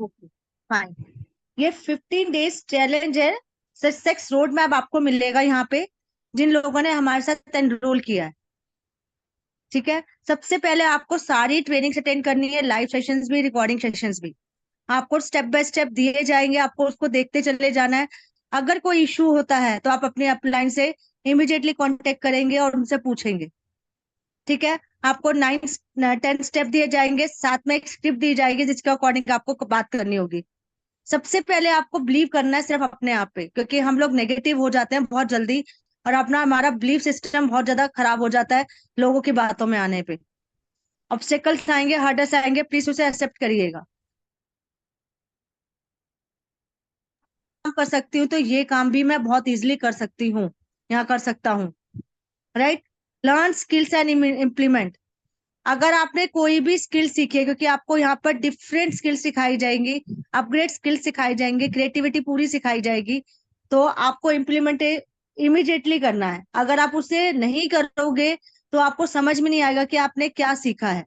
Okay, fine. ये 15 days challenge है। Success road map आपको मिलेगा यहाँ पे, जिन लोगों ने हमारे साथ एनरोल किया है। ठीक है, सबसे पहले आपको सारी ट्रेनिंग्स अटेंड करनी है, लाइव सेशंस भी, रिकॉर्डिंग सेशंस भी। आपको स्टेप बाय स्टेप दिए जाएंगे, आपको उसको देखते चले जाना है। अगर कोई इशू होता है तो आप अपने अपलाइन से इमीडिएटली कांटेक्ट करेंगे और उनसे पूछेंगे। ठीक है, आपको 9 10 स्टेप दिए जाएंगे, साथ में एक स्क्रिप्ट दी जाएगी जिसके अकॉर्डिंग आपको बात करनी होगी। सबसे पहले आपको बिलीव करना है सिर्फ अपने आप पे, क्योंकि हम लोग नेगेटिव हो जाते हैं बहुत जल्दी, और अपना हमारा बिलीफ सिस्टम बहुत ज्यादा खराब हो जाता है लोगों की बातों में आने पे। ऑब्स्टेकल्स आएंगे, हर्डल्स आएंगे, प्लीज उसे एक्सेप्ट करिएगा। काम कर सकती हूँ तो ये काम भी मैं बहुत इजिली कर सकती हूँ, यहाँ कर सकता हूँ। Right, learn skills and implement. अगर आपने कोई भी स्किल सीखी है, क्योंकि आपको यहाँ पर डिफरेंट स्किल सिखाई जाएंगी, अपग्रेड स्किल सिखाई जाएंगी, क्रिएटिविटी पूरी सिखाई जाएगी, तो आपको इम्प्लीमेंट इमीडिएटली करना है। अगर आप उसे नहीं करोगे तो आपको समझ में नहीं आएगा कि आपने क्या सीखा है।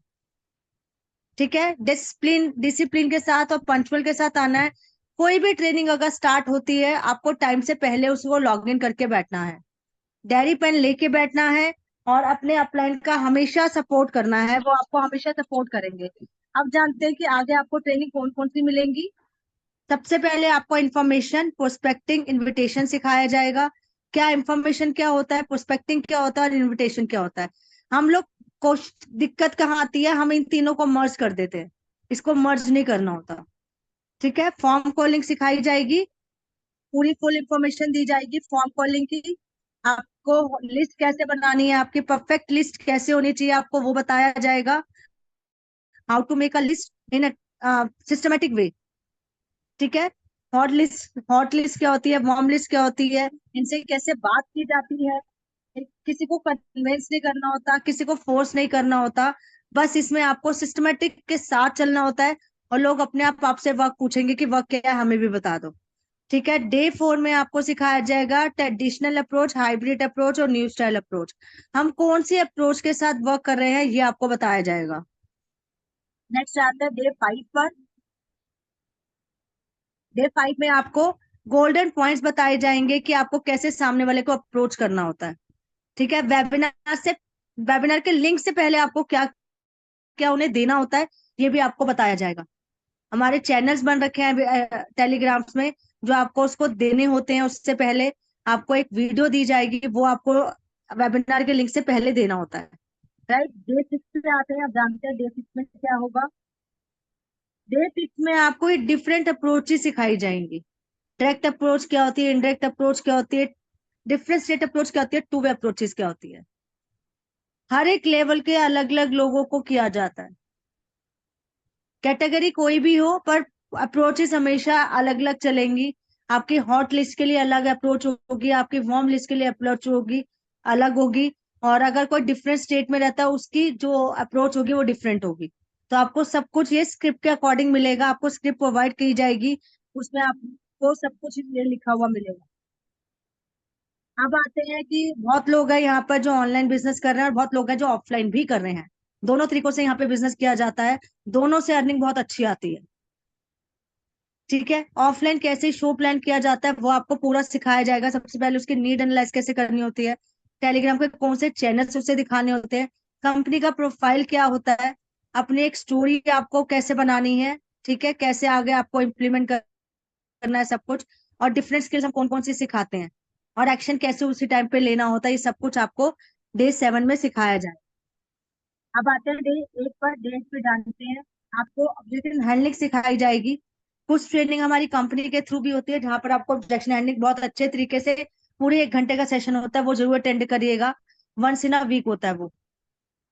ठीक है, डिसिप्लिन डिसिप्लिन के साथ और पंचुअल के साथ आना है। कोई भी ट्रेनिंग अगर स्टार्ट होती है, आपको टाइम से पहले उसको लॉग इन करके बैठना है, डायरी पेन लेके बैठना है, और अपने अपलाइन का हमेशा सपोर्ट करना है, वो आपको हमेशा सपोर्ट करेंगे। अब जानते हैं कि आगे आपको ट्रेनिंग कौन कौन सी मिलेंगी। सबसे पहले आपको इन्फॉर्मेशन, प्रोस्पेक्टिंग, इनविटेशन सिखाया जाएगा। क्या इन्फॉर्मेशन क्या होता है, प्रोस्पेक्टिंग क्या होता है और इनविटेशन क्या होता है। हम लोग को दिक्कत कहाँ आती है, हम इन तीनों को मर्ज कर देते हैं, इसको मर्ज नहीं करना होता। ठीक है, फॉर्म कॉलिंग सिखाई जाएगी, पूरी फुल इंफॉर्मेशन दी जाएगी फॉर्म कॉलिंग की। आपको लिस्ट कैसे बनानी है, आपकी परफेक्ट लिस्ट कैसे होनी चाहिए, आपको वो बताया जाएगा। How to make a list in systematic way. ठीक है, हॉट लिस्ट क्या होती है, वार्म लिस्ट क्या होती है, इनसे कैसे बात की जाती है। किसी को कन्विंस नहीं करना होता, किसी को फोर्स नहीं करना होता, बस इसमें आपको सिस्टमेटिक के साथ चलना होता है। और लोग अपने आप आपसे वर्क पूछेंगे कि वर्क क्या है, हमें भी बता दो। ठीक है, डे 4 में आपको सिखाया जाएगा ट्रेडिशनल अप्रोच, हाइब्रिड अप्रोच और न्यू स्टाइल अप्रोच। हम कौन सी अप्रोच के साथ वर्क कर रहे हैं ये आपको बताया जाएगा। नेक्स्ट आता है डे 5 पर। डे 5 में आपको गोल्डन पॉइंट्स बताए जाएंगे कि आपको कैसे सामने वाले को अप्रोच करना होता है। ठीक है, वेबिनार के लिंक से पहले आपको क्या क्या उन्हें देना होता है, ये भी आपको बताया जाएगा। हमारे चैनल्स बन रखे हैं टेलीग्राम्स में, जो आपको उसको देने होते हैं, उससे पहले आपको एक वीडियो दी जाएगी, वो आपको वेबिनार के लिंक से पहले देना होता है। राइट, डे 6 पे आते हैं। आप जानते हैं डे 6 में क्या होगा। डे 6 में आपको एक डिफरेंट अप्रोच ही सिखाई जाएंगी। डायरेक्ट अप्रोच क्या होती है, इनडायरेक्ट अप्रोच क्या होती है, डिफरेंट स्टेट अप्रोच क्या होती है, टू वे अप्रोचेस क्या होती है। हर एक लेवल के अलग अलग लोगों को किया जाता है। कैटेगरी कोई भी हो, पर अप्रोचेस हमेशा अलग अलग चलेंगी। आपकी हॉट लिस्ट के लिए अलग अप्रोच होगी, आपकी वार्म लिस्ट के लिए अप्रोच होगी, अलग होगी। और अगर कोई डिफरेंट स्टेट में रहता है, उसकी जो अप्रोच होगी वो डिफरेंट होगी। तो आपको सब कुछ ये स्क्रिप्ट के अकॉर्डिंग मिलेगा, आपको स्क्रिप्ट प्रोवाइड की जाएगी, उसमें आपको सब कुछ ये लिखा हुआ मिलेगा। अब आते हैं कि बहुत लोग हैं यहाँ पर जो ऑनलाइन बिजनेस कर रहे हैं, और बहुत लोग हैं जो ऑफलाइन भी कर रहे हैं। दोनों तरीकों से यहाँ पे बिजनेस किया जाता है, दोनों से अर्निंग बहुत अच्छी आती है। ठीक है, ऑफलाइन कैसे शो प्लान किया जाता है वो आपको पूरा सिखाया जाएगा। सबसे पहले उसकी नीड एनालाइज कैसे करनी होती है, टेलीग्राम के कौन से चैनल्स उसे दिखाने होते हैं, कंपनी का प्रोफाइल क्या होता है, अपनी एक स्टोरी आपको कैसे बनानी है। ठीक है, कैसे आगे आपको इम्प्लीमेंट करना है, सब कुछ। और डिफरेंट स्किल्स हम कौन कौन सी सिखाते हैं, और एक्शन कैसे उसी टाइम पे लेना होता है, ये सब कुछ आपको डे 7 में सिखाया जाए। अब आते हैं डे 8 पर। डे 8 पे जानते हैं आपको ऑब्जेक्शन हैंडलिंग सिखाई जाएगी। कुछ ट्रेनिंग हमारी कंपनी के थ्रू भी होती है, जहां पर आपको ऑब्जेक्शन हैंडलिंग बहुत अच्छे तरीके से, पूरे 1 घंटे का सेशन होता है, वो जरूर अटेंड करिएगा। वंस इन अ वीक होता है वो।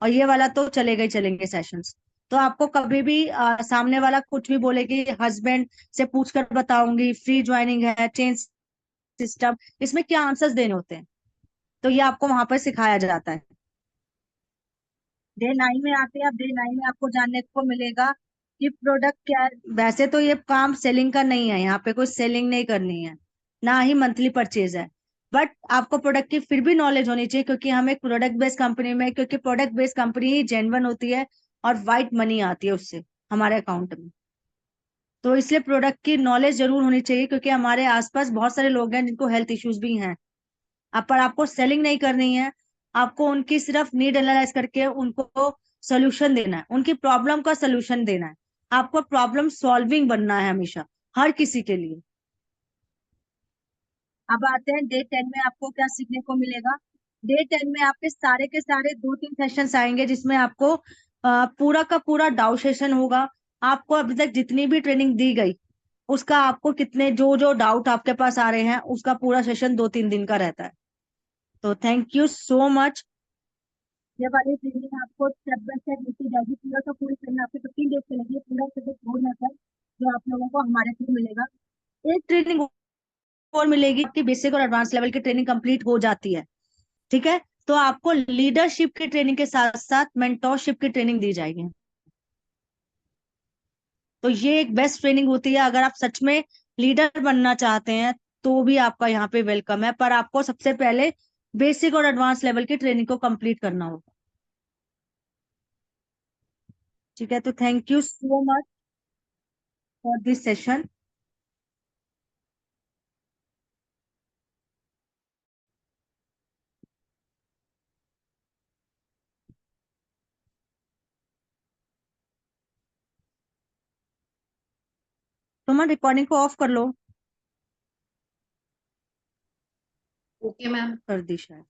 और ये वाला तो चलेगा ही चलेंगे सेशंस। तो आपको कभी भी सामने वाला कुछ भी बोलेगी, हस्बैंड से पूछकर बताऊंगी, फ्री ज्वाइनिंग है, चेंज सिस्टम, इसमें क्या आंसर्स देने होते हैं, तो ये आपको वहां पर सिखाया जाता है। डे 9 में आते हैं। अब डे 9 में आपको जानने को मिलेगा कि प्रोडक्ट क्या है। वैसे तो ये काम सेलिंग का नहीं है, यहाँ पे कोई सेलिंग नहीं करनी है, ना ही मंथली परचेज है। बट आपको प्रोडक्ट की फिर भी नॉलेज होनी चाहिए, क्योंकि हम एक प्रोडक्ट बेस्ड कंपनी में, क्योंकि प्रोडक्ट बेस्ड कंपनी ही जेन्युइन होती है, और वाइट मनी आती है उससे हमारे अकाउंट में। तो इसलिए प्रोडक्ट की नॉलेज जरूर होनी चाहिए, क्योंकि हमारे आसपास बहुत सारे लोग हैं जिनको हेल्थ इश्यूज भी हैं। अब पर आपको सेलिंग नहीं करनी है, आपको उनकी सिर्फ नीड एनालाइज करके उनको सोल्यूशन देना है, उनकी प्रॉब्लम का सोल्यूशन देना है। आपको प्रॉब्लम सॉल्विंग बनना है हमेशा, हर किसी के लिए। अब आते हैं डे 10 में आपको क्या सीखने को मिलेगा। डे 10 में आपके सारे के सारे 2-3 सेशंस आएंगे, जिसमें आपको पूरा का पूरा डाउट सेशन होगा। आपको अभी तक जितनी भी ट्रेनिंग दी गई, उसका आपको कितने जो जो डाउट आपके पास आ रहे हैं, उसका पूरा सेशन 2-3 दिन का रहता है। तो थैंक यू सो मच। ये वाली ट्रेनिंग आपको स्टेप बाय स्टेप मिलती जाएगी। पूरा का पूरी ट्रेनिंग आपको 15 डेज चलेगी, पूरा रोड मैप है जो आप लोगों को हमारे थ्रू मिलेगा। एक ट्रेनिंग और मिलेगी कि बेसिक और एडवांस लेवल की ट्रेनिंग कंप्लीट हो जाती है। ठीक है, तो आपको लीडरशिप की ट्रेनिंग के साथ साथ मेंटोरशिप की ट्रेनिंग दी जाएगी। तो ये एक बेस्ट ट्रेनिंग होती है। अगर आप सच में लीडर बनना चाहते हैं तो भी आपका यहाँ पे वेलकम है, पर आपको सबसे पहले बेसिक और एडवांस लेवल की ट्रेनिंग को कंप्लीट करना होगा। ठीक है, तो thank you so much for this session. तुम रिकॉर्डिंग को ऑफ कर लो। Okay ma'am. कर दी शायद।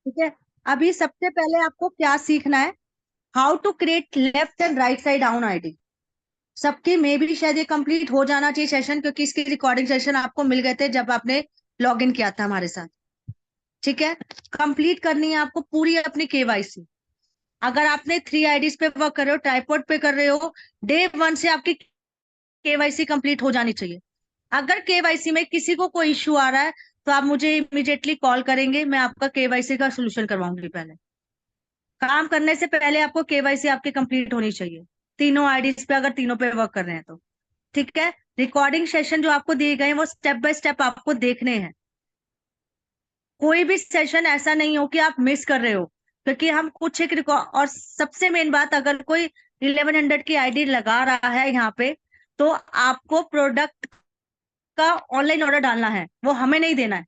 ठीक है, अभी सबसे पहले आपको क्या सीखना है, how to create left and right side down ID. सबके में भी शायद ये कंप्लीट हो जाना चाहिए सेशन, क्योंकि इसकी रिकॉर्डिंग सेशन आपको मिल गए थे जब आपने लॉग इन किया था हमारे साथ। ठीक है, कंप्लीट करनी है आपको पूरी अपनी केवाईसी। अगर आपने 3 आईडीज पे वर्क कर रहे हो, ट्राइपॉड पे कर रहे हो, डे 1 से आपकी केवाईसी कंप्लीट हो जानी चाहिए। अगर केवाईसी में किसी को कोई इश्यू आ रहा है तो आप मुझे इमीडिएटली कॉल करेंगे, मैं आपका केवाईसी का सोल्यूशन करवाऊंगी। पहले काम करने से पहले आपको केवाईसी आपकी कंप्लीट होनी चाहिए, तीनों आईडीज पे, अगर तीनों पे वर्क कर रहे हैं तो। ठीक है, रिकॉर्डिंग सेशन जो आपको दिए गए हैं वो स्टेप बाय स्टेप आपको देखने हैं। कोई भी सेशन ऐसा नहीं हो कि आप मिस कर रहे हो, क्योंकि हम कुछ एक रिकॉर्ड, और सबसे मेन बात, अगर कोई 1100 की आईडी लगा रहा है यहाँ पे, तो आपको प्रोडक्ट का ऑनलाइन ऑर्डर डालना है, वो हमें नहीं देना है।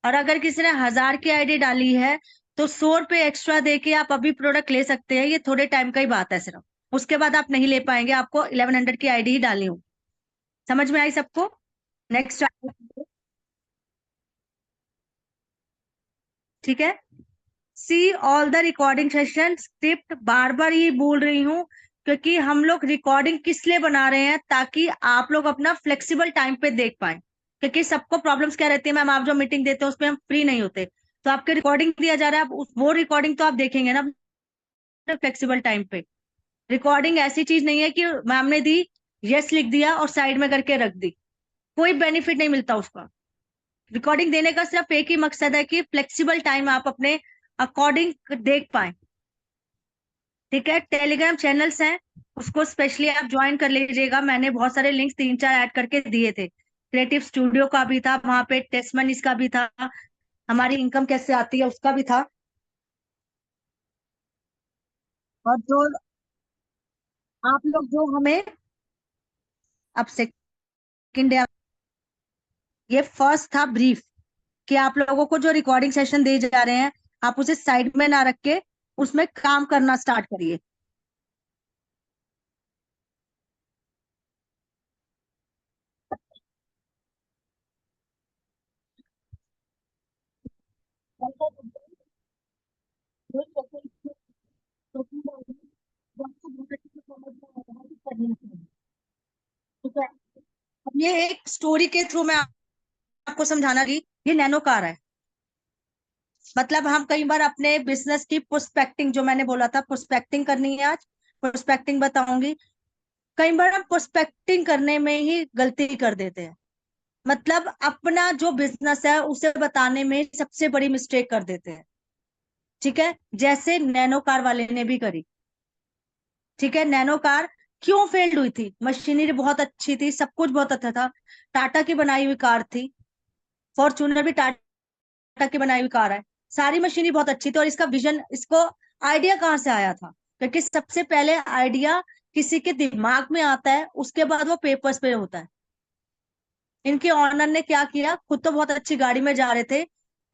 और अगर किसी ने 1000 की आईडी डाली है तो 100 रुपये एक्स्ट्रा देके आप अभी प्रोडक्ट ले सकते हैं। ये थोड़े टाइम का ही बात है सिर्फ, उसके बाद आप नहीं ले पाएंगे, आपको 1100 की आईडी ही डालनी होगी। समझ में आई सबको? नेक्स्ट। ठीक है, see all the recording session script. बार बार ये बोल रही हूँ, क्योंकि हम लोग रिकॉर्डिंग किस लिए बना रहे हैं, ताकि आप लोग अपना फ्लेक्सिबल टाइम पे देख पाए। क्योंकि सबको प्रॉब्लम्स क्या रहती है मैम, आप जो मीटिंग देते हो उसमें हम फ्री नहीं होते, तो आपके रिकॉर्डिंग दिया जा रहा है, आप वो रिकॉर्डिंग तो आप देखेंगे ना फ्लेक्सिबल टाइम पे। रिकॉर्डिंग ऐसी चीज नहीं है कि मैम ने दी, यस लिख दिया और साइड में करके रख दी, कोई बेनिफिट नहीं मिलता उसका। रिकॉर्डिंग देने का सिर्फ एक ही मकसद है कि फ्लेक्सिबल टाइम आप अपने अकॉर्डिंग देख पाए। ठीक है, टेलीग्राम चैनल्स हैं, उसको स्पेशली आप ज्वाइन कर लीजिएगा। मैंने बहुत सारे लिंक्स 3-4 ऐड करके दिए थे। क्रिएटिव स्टूडियो का भी था वहां पे, टेस्टमनीज का भी था, हमारी इनकम कैसे आती है उसका भी था। और जो आप लोग जो हमें अब सेकेंड डे, ये फर्स्ट था ब्रीफ, कि आप लोगों को जो रिकॉर्डिंग सेशन दे जा रहे हैं, आप उसे साइड में ना रख के उसमें काम करना स्टार्ट करिए। ठीक है, अब ये एक स्टोरी के थ्रू मैं आपको समझाना कि ये नैनो कार है। मतलब हम कई बार अपने बिजनेस की प्रोस्पेक्टिंग, जो मैंने बोला था प्रोस्पेक्टिंग करनी है आज, प्रोस्पेक्टिंग बताऊंगी। कई बार हम प्रोस्पेक्टिंग करने में ही गलती कर देते हैं, मतलब अपना जो बिजनेस है उसे बताने में सबसे बड़ी मिस्टेक कर देते हैं। ठीक है, जैसे नैनो कार वाले ने भी करी। ठीक है, नैनो कार क्यों फेल्ड हुई थी, मशीनरी बहुत अच्छी थी, सब कुछ बहुत अच्छा था, टाटा की बनाई हुई कार थी, फॉर्च्यूनर भी टाटा की बनाई हुई कार है, सारी मशीनरी बहुत अच्छी थी। और इसका विजन, इसको आइडिया कहाँ से आया था? क्योंकि सबसे पहले आइडिया किसी के दिमाग में आता है, उसके बाद वो पेपर्स पे होता है। इनके ऑनर ने क्या किया, खुद तो बहुत अच्छी गाड़ी में जा रहे थे,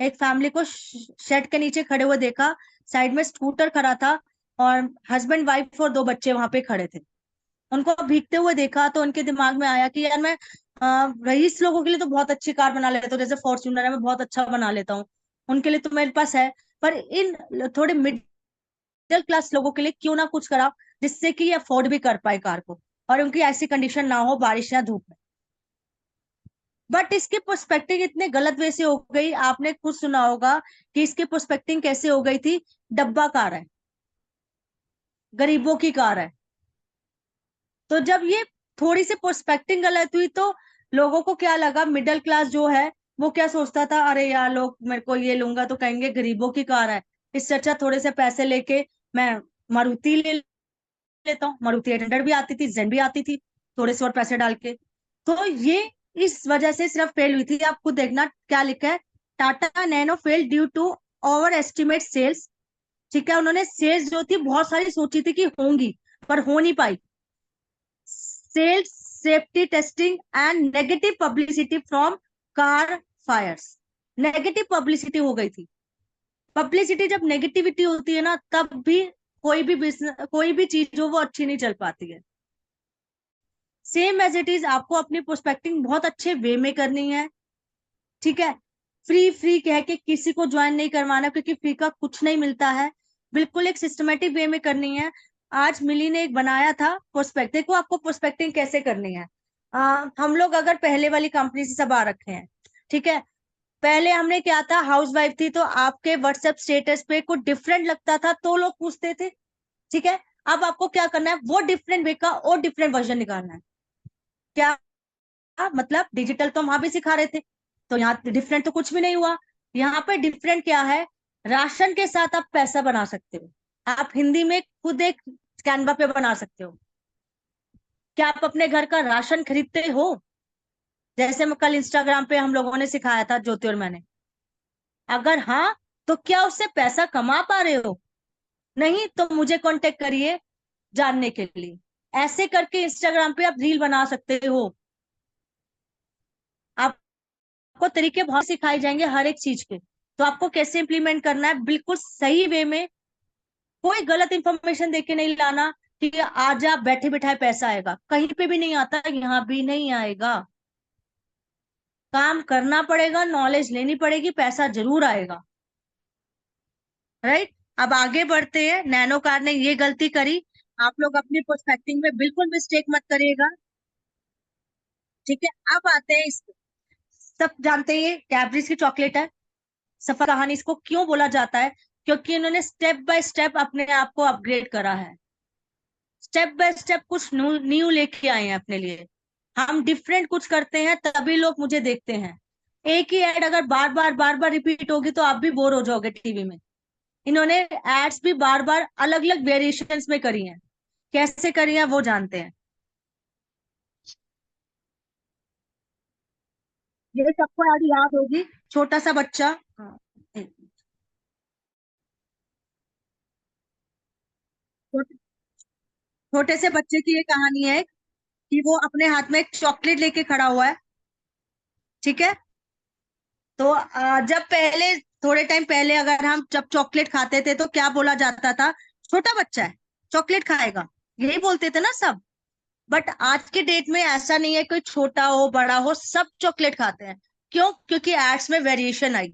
एक फैमिली को शेड के नीचे खड़े हुए देखा, साइड में स्कूटर खड़ा था और हस्बैंड वाइफ और 2 बच्चे वहां पे खड़े थे। उनको भीगते हुए देखा तो उनके दिमाग में आया कि यार मैं रईस लोगों के लिए तो बहुत अच्छी कार बना लेता हूँ, जैसे फॉर्च्यूनर है, मैं बहुत अच्छा बना लेता हूँ, उनके लिए तो मेरे पास है। पर इन थोड़े मिडिल क्लास लोगों के लिए क्यों ना कुछ करा जिससे कि ये अफोर्ड भी कर पाए कार को, और उनकी ऐसी कंडीशन ना हो बारिश या धूप में। बट इसकी पर्सपेक्टिव इतने गलत वे से हो गई, आपने खुद सुना होगा कि इसकी पर्सपेक्टिव कैसे हो गई थी। डब्बा कार है, गरीबों की कार है। तो जब ये थोड़ी सी पर्सपेक्टिव गलत हुई तो लोगों को क्या लगा, मिडिल क्लास जो है वो क्या सोचता था, अरे यार लोग मेरे को ये लूंगा तो कहेंगे गरीबों की कार है, इससे अच्छा थोड़े से पैसे लेके मैं मारुति ले लेता हूँ। मारुति 800 भी आती थी, जेन भी आती थी, थोड़े से और पैसे डाल के। तो ये इस वजह से सिर्फ फेल हुई थी। आप खुद देखना क्या लिखा है, Tata nano fail due to over estimate sales. ठीक है, उन्होंने सेल्स जो थी बहुत सारी सोची थी कि होंगी, पर हो नहीं पाई। Sales, safety testing and negative publicity from car fires. Negative publicity हो गई थी। पब्लिसिटी जब नेगेटिविटी होती है ना, तब भी कोई भी बिजनेस, कोई भी चीज जो वो अच्छी नहीं चल पाती है। सेम एज इट इज, आपको अपनी प्रोस्पेक्टिंग बहुत अच्छे वे में करनी है। ठीक है, फ्री फ्री कह के किसी को ज्वाइन नहीं करवाना, क्योंकि फ्री का कुछ नहीं मिलता है। बिल्कुल एक सिस्टमेटिक वे में करनी है। आज मिली ने एक बनाया था प्रोस्पेक्ट, देखो आपको प्रोस्पेक्टिंग कैसे करनी है। हम लोग अगर पहले वाली कंपनी से सब आ रखे हैं, ठीक है, पहले हमने क्या था, हाउस वाइफ थी तो आपके व्हाट्सएप स्टेटस पे कुछ डिफरेंट लगता था तो लोग पूछते थे। ठीक है, अब आपको क्या करना है, वो डिफरेंट वे का और डिफरेंट वर्जन निकालना है। क्या मतलब, डिजिटल तो हम वहां भी सिखा रहे थे, तो यहाँ डिफरेंट तो कुछ भी नहीं हुआ। यहाँ पे डिफरेंट क्या है, राशन के साथ आप पैसा बना सकते हो। आप हिंदी में खुद एक कैनवा पे बना सकते हो। क्या आप अपने घर का राशन खरीदते हो? जैसे मैं कल इंस्टाग्राम पे हम लोगों ने सिखाया था, ज्योति और मैंने। अगर हाँ, तो क्या उससे पैसा कमा पा रहे हो? नहीं तो मुझे कांटेक्ट करिए जानने के लिए। ऐसे करके इंस्टाग्राम पे आप रील बना सकते हो। आपको तरीके बहुत सिखाए जाएंगे हर एक चीज के, तो आपको कैसे इंप्लीमेंट करना है बिल्कुल सही वे में। कोई गलत इंफॉर्मेशन देके नहीं लाना कि आज आप बैठे बिठाए पैसा आएगा, कहीं पे भी नहीं आता, यहाँ भी नहीं आएगा। काम करना पड़ेगा, नॉलेज लेनी पड़ेगी, पैसा जरूर आएगा। राइट, अब आगे बढ़ते हैं। नैनो कार ने ये गलती करी, आप लोग अपनी पर्सपेक्टिव में बिल्कुल मिस्टेक मत करिएगा। ठीक है, अब आते हैं इस, सब जानते हैं ये कैडबरीज की चॉकलेट है। सफर कहानी इसको क्यों बोला जाता है, क्योंकि इन्होंने स्टेप बाय स्टेप अपने आप को अपग्रेड करा है। स्टेप बाय स्टेप कुछ न्यू न्यू लेके आए हैं अपने लिए। हम डिफरेंट कुछ करते हैं तभी लोग मुझे देखते हैं। एक ही एड अगर बार बार रिपीट होगी तो आप भी बोर हो जाओगे टीवी में। इन्होंने एड्स भी बार बार अलग अलग वेरिएशंस में करी हैं। कैसे करी हैं वो जानते हैं। ये सबको एड याद होगी, छोटा सा बच्चा, हाँ, छोटे छोटे से बच्चे की ये कहानी है कि वो अपने हाथ में एक चॉकलेट लेके खड़ा हुआ है। ठीक है, तो जब पहले, थोड़े टाइम पहले अगर हम जब चॉकलेट खाते थे तो क्या बोला जाता था, छोटा बच्चा है चॉकलेट खाएगा, यही बोलते थे ना सब। बट आज के डेट में ऐसा नहीं है, कोई छोटा हो बड़ा हो सब चॉकलेट खाते हैं। क्यों? क्योंकि एड्स में वेरिएशन आई।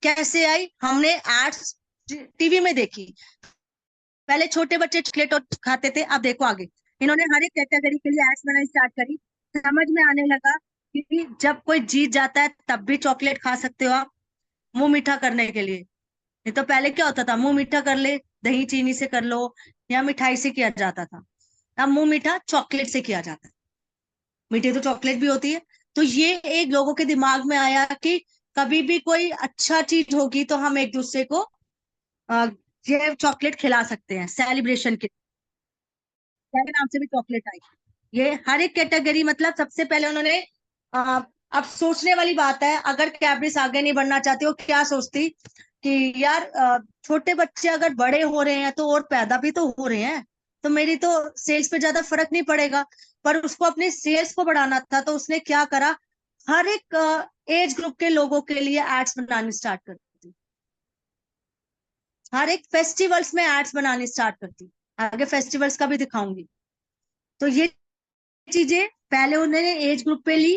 कैसे आई? हमने एड्स टीवी में देखी। पहले छोटे बच्चे चॉकलेट और खाते थे, अब देखो आगे इन्होंने हर एक कैटेगरी के लिए एड्स बनाना स्टार्ट करी। समझ में आने लगा कि जब कोई जीत जाता है तब भी चॉकलेट खा सकते हो आप, मुंह मीठा करने के लिए। नहीं तो पहले क्या होता था, मुंह मीठा कर ले, दही चीनी से कर लो या मिठाई से किया जाता था। अब मुंह मीठा चॉकलेट से किया जाता है। मीठी तो चॉकलेट भी होती है। तो ये एक लोगों के दिमाग में आया कि कभी भी कोई अच्छा चीज होगी तो हम एक दूसरे को अ, ये चॉकलेट खिला सकते हैं सेलिब्रेशन के के नाम से भी चॉकलेट आई। ये हर एक कैटेगरी, मतलब सबसे पहले उन्होंने अब सोचने वाली बात है, अगर कैबरिस आगे नहीं बढ़ना चाहती वो क्या सोचती, कि यार छोटे बच्चे अगर बड़े हो रहे हैं तो और पैदा भी तो हो रहे हैं, तो मेरी तो सेल्स पे ज्यादा फर्क नहीं पड़ेगा। पर उसको अपने सेल्स को बढ़ाना था, तो उसने क्या करा, हर एक एज ग्रुप के लोगों के लिए एड्स बनानी स्टार्ट कर दी। हर एक फेस्टिवल्स में एड्स बनानी स्टार्ट कर दी। आगे फेस्टिवल्स का भी दिखाऊंगी। तो ये चीजें पहले उन्होंने एज ग्रुप पे ली,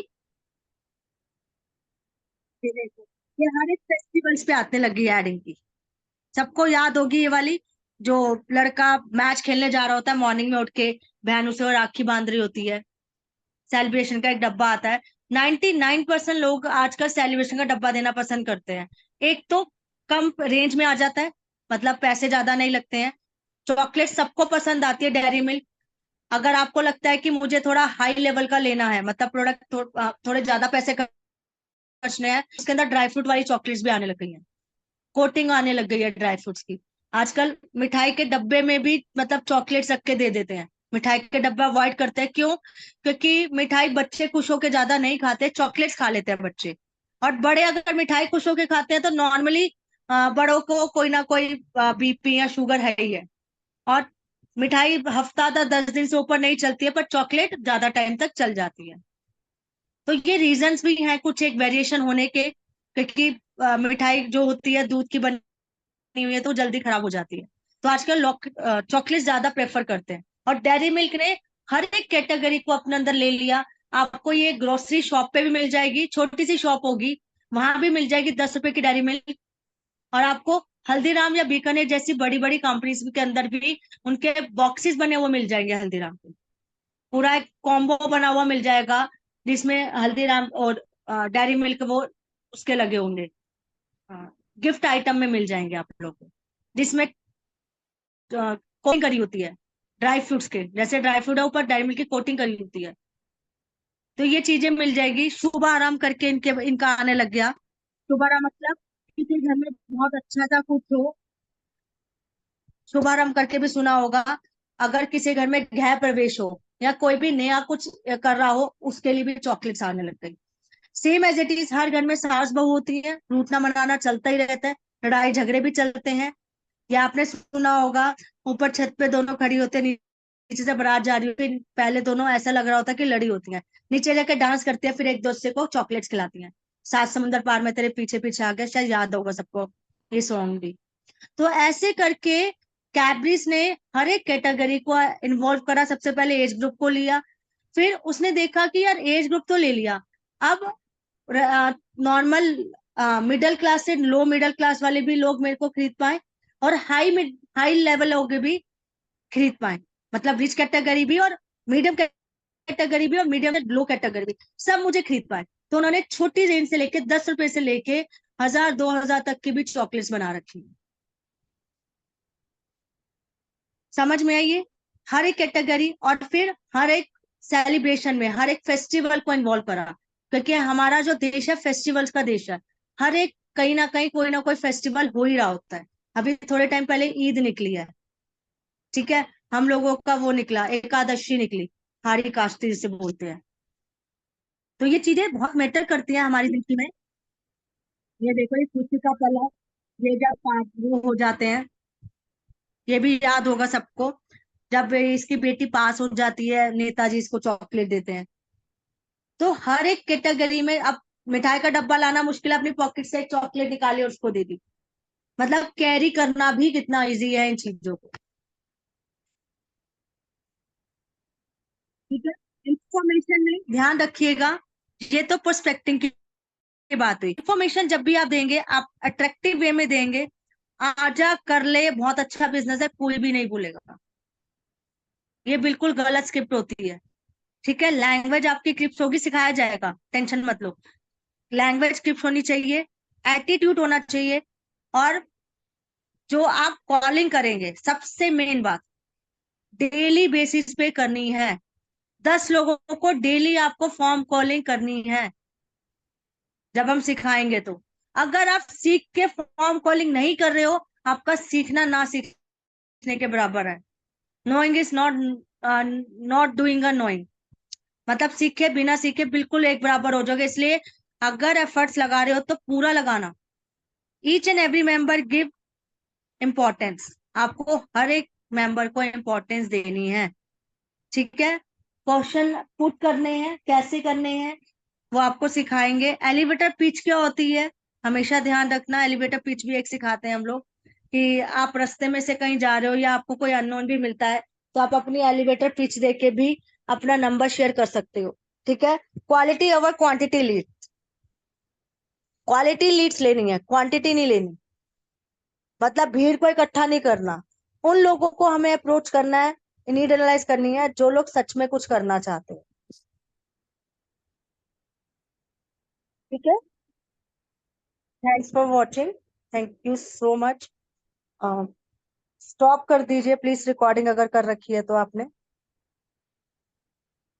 ये देखो, ये हर एक फेस्टिवल्स पे आने लगी एडिंग की। सबको याद होगी ये वाली, जो लड़का मैच खेलने जा रहा होता है, मॉर्निंग में उठ के बहन उसे और राखी बांध रही होती है, सेलिब्रेशन का एक डब्बा आता है। 99% लोग आजकल सेलिब्रेशन का डब्बा देना पसंद करते हैं। एक तो कम रेंज में आ जाता है, मतलब पैसे ज्यादा नहीं लगते हैं। चॉकलेट सबको पसंद आती है, डेयरी मिल्क। अगर आपको लगता है कि मुझे थोड़ा हाई लेवल का लेना है, मतलब प्रोडक्ट थोड़े ज्यादा पैसे खर्चने हैं, उसके अंदर ड्राई फ्रूट वाली चॉकलेट्स भी आने लग गई हैं, कोटिंग आने लग गई है ड्राई फ्रूट्स की। आजकल मिठाई के डब्बे में भी मतलब चॉकलेट्स रख के दे देते हैं। मिठाई के डब्बा अवॉइड करते हैं, क्यों? क्योंकि मिठाई बच्चे खुश होके ज्यादा नहीं खाते, चॉकलेट्स खा लेते हैं बच्चे। और बड़े अगर मिठाई खुश होके खाते हैं तो नॉर्मली बड़ों को कोई ना कोई बीपी या शुगर है ही है। और मिठाई हफ्ता 10 दिन से ऊपर नहीं चलती है, पर चॉकलेट ज्यादा टाइम तक चल जाती है। तो ये रीजंस भी हैं कुछ एक वेरिएशन होने के, क्योंकि मिठाई जो होती है दूध की बनी हुई है तो जल्दी खराब हो जाती है। तो आजकल लोग चॉकलेट ज्यादा प्रेफर करते हैं। और डेयरी मिल्क ने हर एक कैटेगरी को अपने अंदर ले लिया। आपको ये ग्रोसरी शॉप पे भी मिल जाएगी, छोटी सी शॉप होगी, वहां भी मिल जाएगी 10 रुपए की डेयरी मिल्क। और आपको हल्दीराम या बीकानेर जैसी बड़ी बड़ी कंपनीज के अंदर भी उनके बॉक्सेस बने हुए मिल जाएंगे हल्दीराम के। पूरा एक कॉम्बो बना हुआ मिल जाएगा, जिसमें हल्दीराम और डेयरी मिल्क वो उसके लगे होंगे, गिफ्ट आइटम में मिल जाएंगे आप लोग को, जिसमें कोटिंग करी होती है ड्राई फ्रूट्स के, जैसे ड्राई फ्रूट है ऊपर डेयरी मिल्क की कोटिंग करी होती है। तो ये चीजें मिल जाएगी। शुभ आराम करके इनके इनका आने लग गया। शुभ आराम मतलब किसी घर में बहुत अच्छा सा कुछ हो, शुभारंभ करके भी सुना होगा। अगर किसी घर में गृह प्रवेश हो या कोई भी नया कुछ कर रहा हो, उसके लिए भी चॉकलेट्स आने लग गई। सेम एज इट इज हर घर में सास बहू होती है, रूठना मनाना चलता ही रहता है, लड़ाई झगड़े भी चलते हैं। या आपने सुना होगा, ऊपर छत पे दोनों खड़ी होते हैं, नीचे से बारात जा रही होती है, पहले दोनों ऐसा लग रहा होता है कि लड़ी होती हैं, नीचे जाके डांस करती है, फिर एक दूसरे को चॉकलेट्स खिलाती हैं। सात समुंदर पार में तेरे पीछे पीछे आ गया, शायद याद होगा सबको ये सॉन्ग भी। तो ऐसे करके कैबरीज ने हर एक कैटेगरी को इन्वॉल्व करा। सबसे पहले एज ग्रुप को लिया, फिर उसने देखा कि यार एज ग्रुप तो ले लिया, अब नॉर्मल मिडिल क्लास से लो मिडिल क्लास वाले भी लोग मेरे को खरीद पाए, और हाई लेवल लोग भी खरीद पाए। मतलब रिच कैटेगरी भी और मीडियम कैटेगरी भी और मीडियम लो कैटेगरी भी, सब मुझे खरीद पाए। तो उन्होंने छोटी रेंज से लेके 10 रुपए से लेके 1000 2000 तक की भी चॉकलेट्स बना रखी है। समझ में आई ये? हर एक कैटेगरी, और फिर हर एक सेलिब्रेशन में हर एक फेस्टिवल को इन्वॉल्व करा, क्योंकि हमारा जो देश है फेस्टिवल्स का देश है। हर एक कहीं ना कोई फेस्टिवल हो ही रहा होता है। अभी थोड़े टाइम पहले ईद निकली है, ठीक है, हम लोगों का वो निकला, एकादशी निकली, हारी काष्टी जिसे बोलते हैं। तो ये चीजें बहुत मैटर करती हैं हमारी जिंदगी में। ये देखो, ये खुशी का पल है, ये जब वो हो जाते हैं, ये भी याद होगा सबको, जब इसकी बेटी पास हो जाती है, नेताजी इसको चॉकलेट देते हैं। तो हर एक कैटेगरी में अब मिठाई का डब्बा लाना मुश्किल है, अपनी पॉकेट से एक चॉकलेट निकाली और उसको दे दी। मतलब कैरी करना भी कितना इजी है इन चीजों को। ठीक है, इंफॉर्मेशन में ध्यान रखिएगा। ये तो पर्सपेक्टिव की बात हुई। इंफॉर्मेशन जब भी आप देंगे, आप अट्रैक्टिव वे में देंगे। आजा कर ले, बहुत अच्छा बिजनेस है, कोई भी नहीं बोलेगा। ये बिल्कुल गलत स्क्रिप्ट होती है। ठीक है, लैंग्वेज आपकी क्रिप्ट होगी, सिखाया जाएगा, टेंशन मत लो। लैंग्वेज क्रिप्ट होनी चाहिए, एटीट्यूड होना चाहिए। और जो आप कॉलिंग करेंगे, सबसे मेन बात, डेली बेसिस पे करनी है। 10 लोगों को डेली आपको फॉर्म कॉलिंग करनी है, जब हम सिखाएंगे तो। अगर आप सीख के फॉर्म कॉलिंग नहीं कर रहे हो, आपका सीखना ना सीखने के बराबर है। Knowing is not not doing a knowing, मतलब सीखे बिना सीखे बिल्कुल एक बराबर हो जाओगे। इसलिए अगर एफर्ट्स लगा रहे हो तो पूरा लगाना। Each and every member give importance, आपको हर एक मेंबर को इम्पोर्टेंस देनी है, ठीक है। क्वेश्चन पुट करने हैं, कैसे करने हैं वो आपको सिखाएंगे। एलिवेटर पिच क्या होती है, हमेशा ध्यान रखना। एलिवेटर पिच भी एक सिखाते हैं हम लोग, कि आप रास्ते में से कहीं जा रहे हो या आपको कोई अननोन भी मिलता है तो आप अपनी एलिवेटर पिच दे के भी अपना नंबर शेयर कर सकते हो, ठीक है। Quality over quantity lead, quality Leeds लेनी है, क्वांटिटी नहीं लेनी। मतलब भीड़ को इकट्ठा नहीं करना, उन लोगों को हमें अप्रोच करना है, नीड एनालाइज करनी है जो लोग सच में कुछ करना चाहते हैं, ठीक है। Thanks for watching, thank you so much. Stop कर दीजिए प्लीज रिकॉर्डिंग अगर कर रखी है तो आपने।